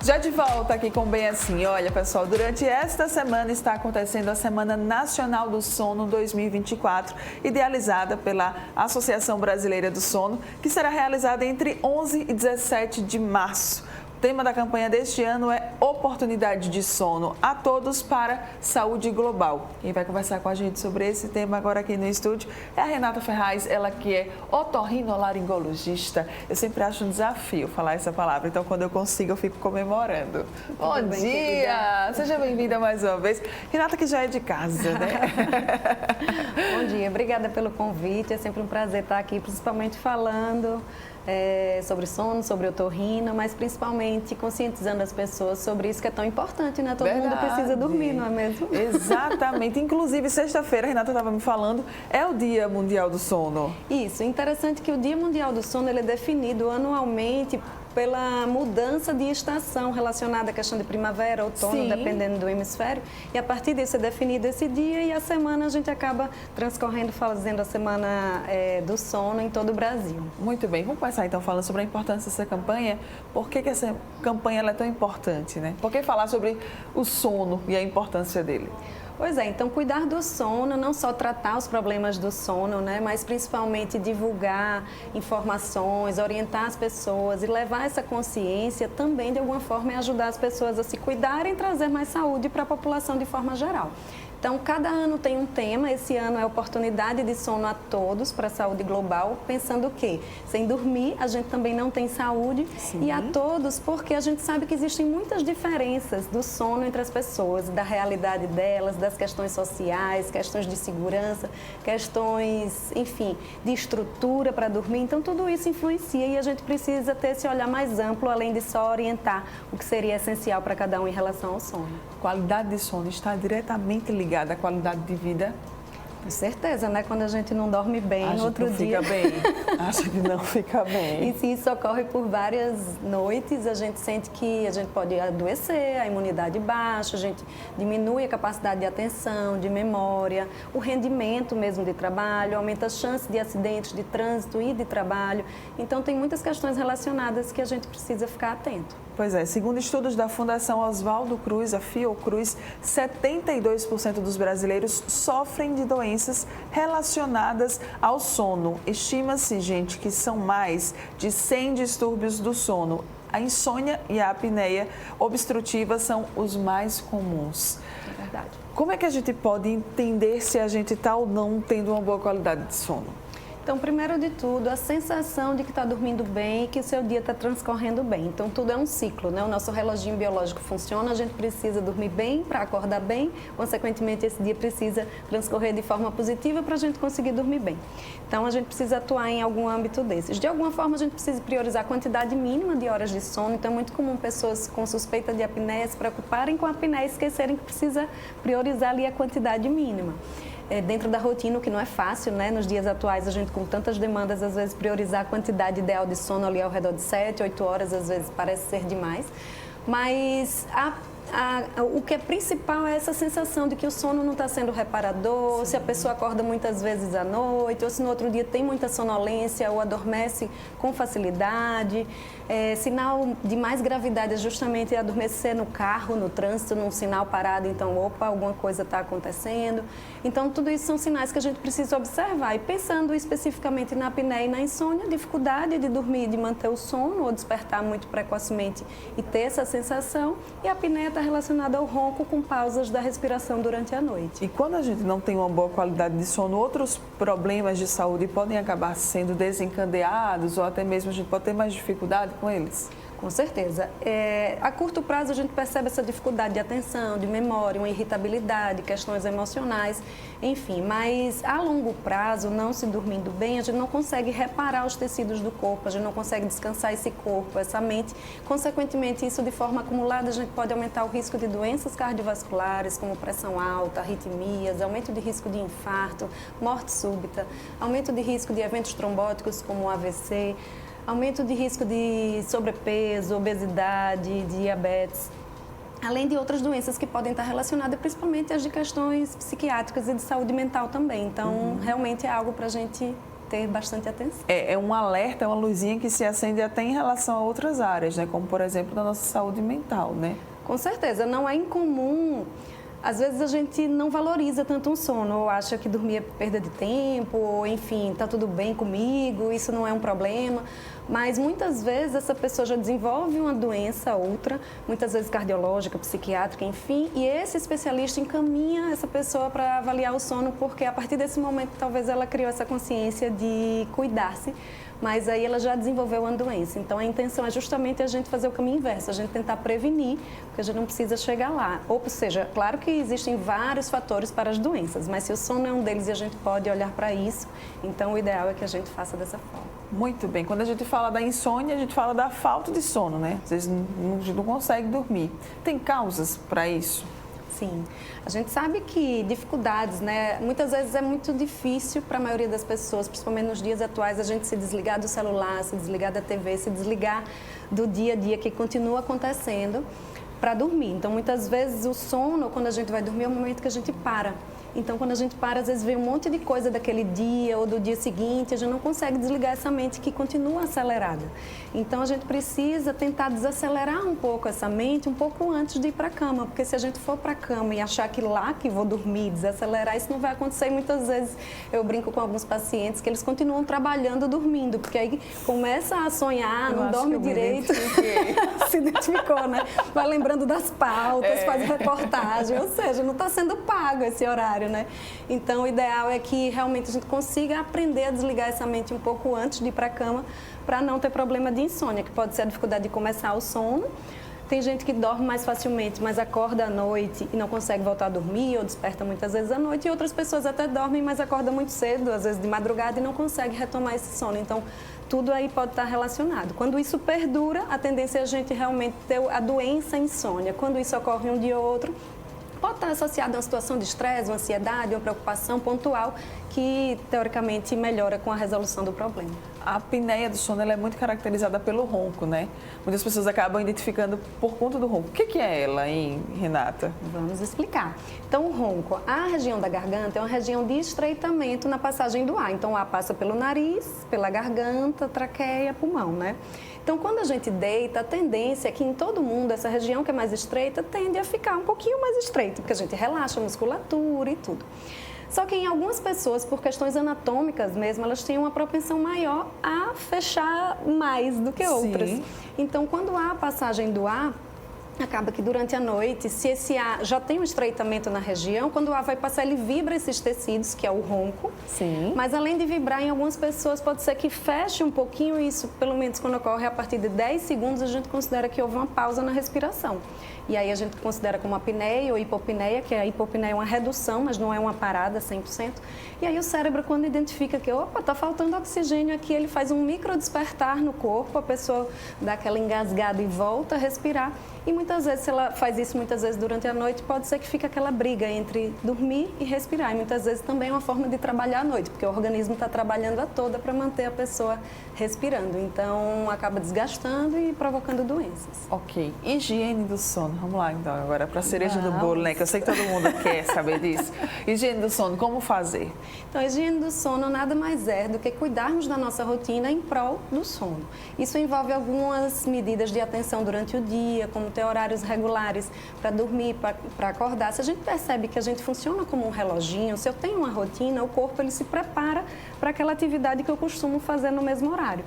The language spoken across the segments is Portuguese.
Já de volta aqui com Bem Assim. Olha, pessoal, durante esta semana está acontecendo a Semana Nacional do Sono 2024, idealizada pela Associação Brasileira do Sono, que será realizada entre 11 e 17 de março. O tema da campanha deste ano é Oportunidade de Sono a Todos para Saúde Global. Quem vai conversar com a gente sobre esse tema agora aqui no estúdio é a Renata Ferraz, ela que é otorrinolaringologista. Eu sempre acho um desafio falar essa palavra, então quando eu consigo eu fico comemorando. Bom dia! Seja bem-vinda mais uma vez. Renata que já é de casa, né? Bom dia, obrigada pelo convite, é sempre um prazer estar aqui, principalmente falando sobre sono, sobre otorrino, mas principalmente conscientizando as pessoas sobre isso que é tão importante, né? Todo mundo precisa dormir, não é mesmo? Exatamente. Inclusive, sexta-feira, a Renata estava me falando, é o Dia Mundial do Sono. Isso. Interessante que o Dia Mundial do Sono ele é definido anualmente pela mudança de estação relacionada à questão de primavera, outono, Sim, dependendo do hemisfério. E a partir disso é definido esse dia e a semana a gente acaba transcorrendo, fazendo a semana do sono em todo o Brasil. Muito bem, vamos começar então falando sobre a importância dessa campanha. Por que essa campanha ela é tão importante, né? Por que falar sobre o sono e a importância dele? Pois é, então cuidar do sono, não só tratar os problemas do sono, né, mas principalmente divulgar informações, orientar as pessoas e levar essa consciência também de alguma forma é ajudar as pessoas a se cuidarem e trazer mais saúde para a população de forma geral. Então, cada ano tem um tema, esse ano é Oportunidade de Sono a Todos para a Saúde Global, pensando que sem dormir a gente também não tem saúde. Sim. E a todos porque a gente sabe que existem muitas diferenças do sono entre as pessoas, da realidade delas, das questões sociais, questões de segurança, questões, enfim, de estrutura para dormir. Então, tudo isso influencia e a gente precisa ter esse olhar mais amplo, além de só orientar o que seria essencial para cada um em relação ao sono. Qualidade de sono está diretamente ligada à qualidade de vida? Com certeza, né? Quando a gente não dorme bem, no outro dia... Fica bem. Acho que não fica bem. E se isso ocorre por várias noites, a gente sente que a gente pode adoecer, a imunidade baixa, a gente diminui a capacidade de atenção, de memória, o rendimento mesmo de trabalho, aumenta as chances de acidentes de trânsito e de trabalho. Então, tem muitas questões relacionadas que a gente precisa ficar atento. Pois é, segundo estudos da Fundação Oswaldo Cruz, a Fiocruz, 72% dos brasileiros sofrem de doenças relacionadas ao sono. Estima-se, gente, que são mais de 100 distúrbios do sono. A insônia e a apneia obstrutiva são os mais comuns. É verdade. Como é que a gente pode entender se a gente está ou não tendo uma boa qualidade de sono? Então, primeiro de tudo, a sensação de que está dormindo bem e que o seu dia está transcorrendo bem. Então, tudo é um ciclo, né? O nosso reloginho biológico funciona, a gente precisa dormir bem para acordar bem, consequentemente, esse dia precisa transcorrer de forma positiva para a gente conseguir dormir bem. Então, a gente precisa atuar em algum âmbito desses. De alguma forma, a gente precisa priorizar a quantidade mínima de horas de sono. Então, é muito comum pessoas com suspeita de apneia se preocuparem com a apneia e esquecerem que precisa priorizar ali a quantidade mínima. Dentro da rotina, o que não é fácil, né? Nos dias atuais, a gente com tantas demandas, às vezes priorizar a quantidade ideal de sono ali ao redor de 7, 8 horas, às vezes parece ser demais. Mas o que é principal é essa sensação de que o sono não está sendo reparador, Sim. Se a pessoa acorda muitas vezes à noite, ou se no outro dia tem muita sonolência ou adormece com facilidade. Sinal de mais gravidade é justamente adormecer no carro, no trânsito, num sinal parado, então, opa, alguma coisa está acontecendo. Então, tudo isso são sinais que a gente precisa observar. E pensando especificamente na apneia e na insônia, dificuldade de dormir, de manter o sono ou despertar muito precocemente e ter essa sensação. E a apneia está relacionada ao ronco com pausas da respiração durante a noite. E quando a gente não tem uma boa qualidade de sono, outros problemas de saúde podem acabar sendo desencadeados ou até mesmo a gente pode ter mais dificuldade com eles? Com certeza. A curto prazo a gente percebe essa dificuldade de atenção, de memória, uma irritabilidade, questões emocionais, enfim. Mas a longo prazo, não se dormindo bem, a gente não consegue reparar os tecidos do corpo, a gente não consegue descansar esse corpo, essa mente. Consequentemente, isso de forma acumulada, a gente pode aumentar o risco de doenças cardiovasculares, como pressão alta, arritmias, aumento de risco de infarto, morte súbita, aumento de risco de eventos trombóticos, como o AVC, aumento de risco de sobrepeso, obesidade, diabetes, além de outras doenças que podem estar relacionadas, principalmente as de questões psiquiátricas e de saúde mental também. Então, realmente é algo para a gente ter bastante atenção. É um alerta, é uma luzinha que se acende até em relação a outras áreas, né? Como, por exemplo, da nossa saúde mental, né? Com certeza, não é incomum. Às vezes a gente não valoriza tanto um sono, ou acha que dormir é perda de tempo, ou enfim, está tudo bem comigo, isso não é um problema. Mas muitas vezes essa pessoa já desenvolve uma doença, outra, muitas vezes cardiológica, psiquiátrica, enfim, e esse especialista encaminha essa pessoa para avaliar o sono, porque a partir desse momento talvez ela criou essa consciência de cuidar-se, mas aí ela já desenvolveu uma doença. Então a intenção é justamente a gente fazer o caminho inverso, a gente tentar prevenir, porque a gente não precisa chegar lá. Ou seja, claro que existem vários fatores para as doenças, mas se o sono é um deles e a gente pode olhar para isso, então o ideal é que a gente faça dessa forma. Muito bem. Quando a gente fala da insônia, a gente fala da falta de sono, né? Às vezes não consegue dormir. Tem causas para isso? Sim, a gente sabe que dificuldades, né? Muitas vezes é muito difícil para a maioria das pessoas, principalmente nos dias atuais, a gente se desligar do celular, se desligar da TV, se desligar do dia a dia que continua acontecendo para dormir. Então, muitas vezes o sono, quando a gente vai dormir, é o momento que a gente para. Então, quando a gente para, às vezes vê um monte de coisa daquele dia ou do dia seguinte, a gente não consegue desligar essa mente que continua acelerada. Então, a gente precisa tentar desacelerar um pouco essa mente um pouco antes de ir para a cama, porque se a gente for para a cama e achar que lá que vou dormir, desacelerar, isso não vai acontecer. E muitas vezes eu brinco com alguns pacientes que eles continuam trabalhando dormindo, porque aí começa a sonhar, não dorme direito. Se identificou, né? Vai lembrando das pautas, faz reportagem, ou seja, não está sendo pago esse horário, né? Então, o ideal é que realmente a gente consiga aprender a desligar essa mente um pouco antes de ir para a cama, para não ter problema de insônia, que pode ser a dificuldade de começar o sono. Tem gente que dorme mais facilmente, mas acorda à noite e não consegue voltar a dormir, ou desperta muitas vezes à noite, e outras pessoas até dormem, mas acordam muito cedo, às vezes de madrugada, e não conseguem retomar esse sono. Então, tudo aí pode estar relacionado. Quando isso perdura, a tendência é a gente realmente ter a doença insônia. Quando isso ocorre um dia ou outro, pode estar associado a uma situação de estresse, uma ansiedade, uma preocupação pontual que, teoricamente, melhora com a resolução do problema. A apneia do sono ela é muito caracterizada pelo ronco, né? Muitas pessoas acabam identificando por conta do ronco. O que é ela, hein, Renata? Vamos explicar. Então, o ronco, a região da garganta é uma região de estreitamento na passagem do ar. Então, o ar passa pelo nariz, pela garganta, traqueia, pulmão, né? Então, quando a gente deita, a tendência é que em todo mundo, essa região que é mais estreita tende a ficar um pouquinho mais estreita, porque a gente relaxa a musculatura e tudo. Só que em algumas pessoas, por questões anatômicas mesmo, elas têm uma propensão maior a fechar mais do que outras. Sim. Então, quando há a passagem do ar, acaba que durante a noite, se esse ar já tem um estreitamento na região, quando o ar vai passar, ele vibra esses tecidos, que é o ronco. Sim. Mas além de vibrar, em algumas pessoas pode ser que feche um pouquinho isso, pelo menos quando ocorre a partir de 10 segundos, a gente considera que houve uma pausa na respiração. E aí a gente considera como apneia ou hipopneia, que a hipopneia é uma redução, mas não é uma parada 100%. E aí o cérebro, quando identifica que, opa, está faltando oxigênio aqui, ele faz um micro despertar no corpo, a pessoa dá aquela engasgada e volta a respirar. E muitas vezes, se ela faz isso muitas vezes durante a noite, pode ser que fique aquela briga entre dormir e respirar. E muitas vezes também é uma forma de trabalhar à noite, porque o organismo está trabalhando a toda para manter a pessoa respirando. Então, acaba desgastando e provocando doenças. Ok. Higiene do sono. Vamos lá, então, agora para a cereja do bolo, né? Que eu sei que todo mundo quer saber disso. Higiene do sono, como fazer? Então, a higiene do sono nada mais é do que cuidarmos da nossa rotina em prol do sono. Isso envolve algumas medidas de atenção durante o dia, como ter horários regulares para dormir, para acordar. Se a gente percebe que a gente funciona como um reloginho, se eu tenho uma rotina, o corpo ele se prepara para aquela atividade que eu costumo fazer no mesmo horário,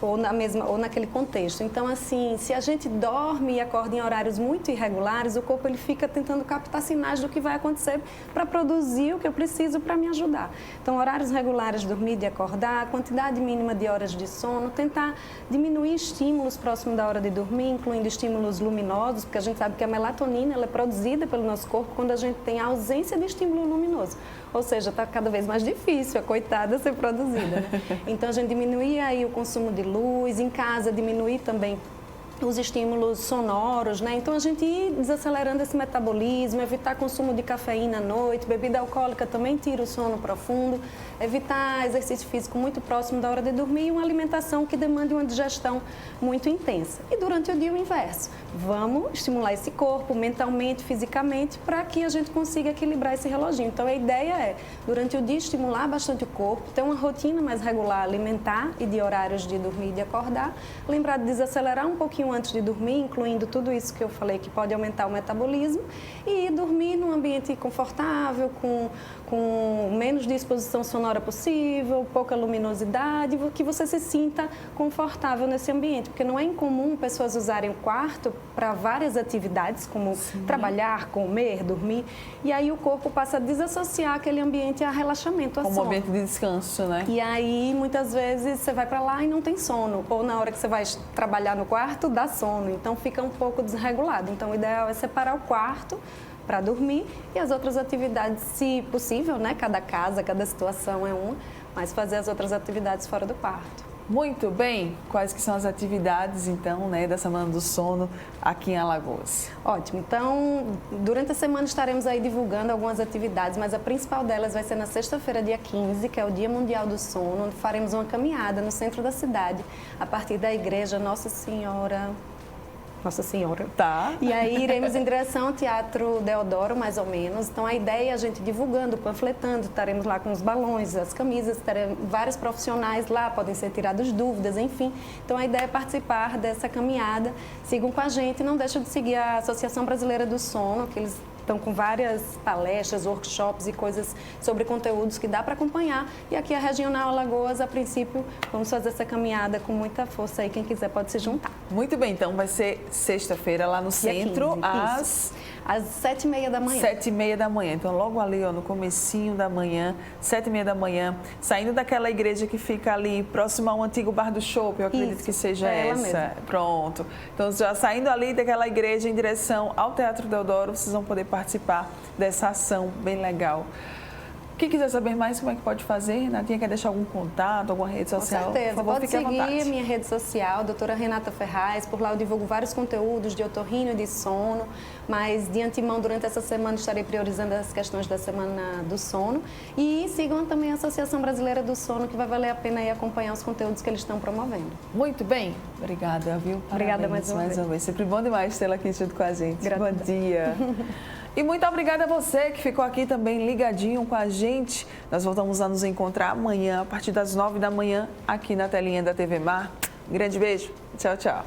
ou naquele contexto. Então, assim, se a gente dorme e acorda em horários muito irregulares, o corpo ele fica tentando captar sinais do que vai acontecer para produzir o que eu preciso para me ajudar. Então, horários regulares de dormir e de acordar, quantidade mínima de horas de sono, tentar diminuir estímulos próximo da hora de dormir, incluindo estímulos luminosos, porque a gente sabe que a melatonina ela é produzida pelo nosso corpo quando a gente tem a ausência de estímulo luminoso. Ou seja, está cada vez mais difícil a coitada ser produzida, né? Então, a gente diminuir aí o consumo de luz, em casa diminuir também os estímulos sonoros, né? Então a gente ir desacelerando esse metabolismo, evitar consumo de cafeína à noite, bebida alcoólica também tira o sono profundo, evitar exercício físico muito próximo da hora de dormir e uma alimentação que demande uma digestão muito intensa. E durante o dia o inverso. Vamos estimular esse corpo mentalmente, fisicamente, para que a gente consiga equilibrar esse reloginho. Então a ideia é, durante o dia, estimular bastante o corpo, ter uma rotina mais regular alimentar e de horários de dormir e de acordar, lembrar de desacelerar um pouquinho antes de dormir, incluindo tudo isso que eu falei que pode aumentar o metabolismo, e dormir num ambiente confortável, com menos de exposição sonora possível, pouca luminosidade, que você se sinta confortável nesse ambiente, porque não é incomum pessoas usarem o quarto para várias atividades, como trabalhar, comer, dormir, e aí o corpo passa a desassociar aquele ambiente a relaxamento, a sono. Como ambiente de descanso, né? E aí, muitas vezes, você vai para lá e não tem sono, ou na hora que você vai trabalhar no quarto, dá sono, então fica um pouco desregulado. Então, o ideal é separar o quarto para dormir e as outras atividades, se possível, né? Cada casa, cada situação é uma, mas fazer as outras atividades fora do quarto. Muito bem. Quais que são as atividades, então, né, da Semana do Sono aqui em Alagoas? Ótimo. Então, durante a semana estaremos aí divulgando algumas atividades, mas a principal delas vai ser na sexta-feira, dia 15, que é o Dia Mundial do Sono, onde faremos uma caminhada no centro da cidade, a partir da igreja Nossa Senhora. Tá. E aí iremos em direção ao Teatro Deodoro, mais ou menos. Então a ideia é a gente divulgando, panfletando, estaremos lá com os balões, as camisas, teremos vários profissionais lá, podem ser tiradas dúvidas, enfim. Então a ideia é participar dessa caminhada. Sigam com a gente, não deixem de seguir a Associação Brasileira do Sono, que eles estão com várias palestras, workshops e coisas sobre conteúdos que dá para acompanhar. E aqui a Regional Alagoas, a princípio, vamos fazer essa caminhada com muita força aí. Quem quiser pode se juntar. Muito bem, então vai ser sexta-feira lá no centro, 15, às 7h30 da manhã. 7h30 da manhã. Então, logo ali, ó, no comecinho da manhã, 7h30 da manhã, saindo daquela igreja que fica ali próximo ao antigo Bar do Chopp, eu acredito que seja essa. Mesma. Pronto. Então, já saindo ali daquela igreja em direção ao Teatro Deodoro, vocês vão poder participar dessa ação bem legal. Quem quiser saber mais, como é que pode fazer? Natinha, quer deixar algum contato, alguma rede social? Com certeza, por favor, pode fique à seguir vontade. a minha rede social, doutora Renata Ferraz, por lá eu divulgo vários conteúdos de otorrino e de sono, mas de antemão, durante essa semana, estarei priorizando as questões da Semana do Sono. E sigam também a Associação Brasileira do Sono, que vai valer a pena aí acompanhar os conteúdos que eles estão promovendo. Muito bem, obrigada, viu? Obrigada Parabéns, mais uma vez. Sempre bom demais tê-la aqui junto com a gente. Gratidão. Bom dia. E muito obrigada a você que ficou aqui também ligadinho com a gente. Nós voltamos a nos encontrar amanhã, a partir das 9 da manhã, aqui na telinha da TV Mar. Um grande beijo. Tchau, tchau.